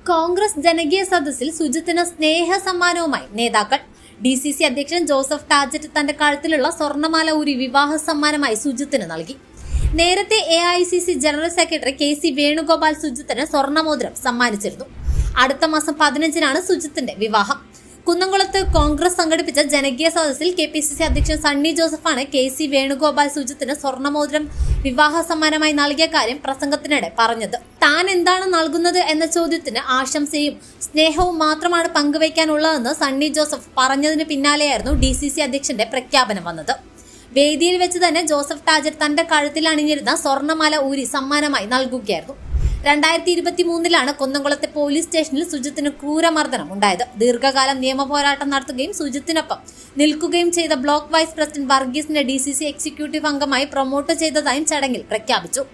കോൺഗ്രസ് ജനകീയ സദസ്സിൽ സുജിത്തിന് സ്നേഹ സമ്മാനവുമായി നേതാക്കൾ. DCC അധ്യക്ഷൻ ജോസഫ് ടാജറ്റ് തന്റെ കഴുത്തിലുള്ള സ്വർണ്ണമാല ഊരി വിവാഹ സമ്മാനമായി സുജിത്തിന് നൽകി. നേരത്തെ AICC general secretary KC Venugopal സുജിത്തിന് സ്വർണ്ണമോതിരം സമ്മാനിച്ചിരുന്നു. അടുത്ത മാസം 15-നാണ് സുജിത്തിന്റെ വിവാഹം. കുന്നംകുളത്ത് കോൺഗ്രസ് സംഘടിപ്പിച്ച ജനകീയ സദസ്സിൽ KPCC അധ്യക്ഷൻ സണ്ണി ജോസഫാണ് KC വേണുഗോപാൽ സുജിത്തിന് സ്വർണ്ണമോതിരം വിവാഹ സമ്മാനമായി നൽകിയ കാര്യം പ്രസംഗത്തിനിടെ പറഞ്ഞത്. താൻ എന്താണ് നൽകുന്നത് എന്ന ചോദ്യത്തിന് ആശംസയും സ്നേഹവും മാത്രമാണ് പങ്കുവയ്ക്കാനുള്ളതെന്ന് സണ്ണി ജോസഫ് പറഞ്ഞതിന് പിന്നാലെയായിരുന്നു DCC അധ്യക്ഷന്റെ പ്രഖ്യാപനം വന്നത്. വേദിയിൽ വെച്ച് തന്നെ ജോസഫ് ടാജറ്റ് തന്റെ കഴുത്തിൽ അണിഞ്ഞിരുന്ന സ്വർണ്ണമാല ഊരി സമ്മാനമായി നൽകുകയായിരുന്നു. 2023-ലാണ് കുന്നംകുളത്തെ പോലീസ് സ്റ്റേഷനിൽ സുജിത്തിന് ക്രൂരമർദ്ദനം ഉണ്ടായത്. ദീർഘകാലം നിയമ പോരാട്ടം നടത്തുകയും സുജിത്തിനൊപ്പം നിൽക്കുകയും ചെയ്ത ബ്ലോക്ക് വൈസ് പ്രസിഡന്റ് വർഗീസിനെ DCC എക്സിക്യൂട്ടീവ് അംഗമായി പ്രൊമോട്ട് ചെയ്തതായും ചടങ്ങിൽ പ്രഖ്യാപിച്ചു.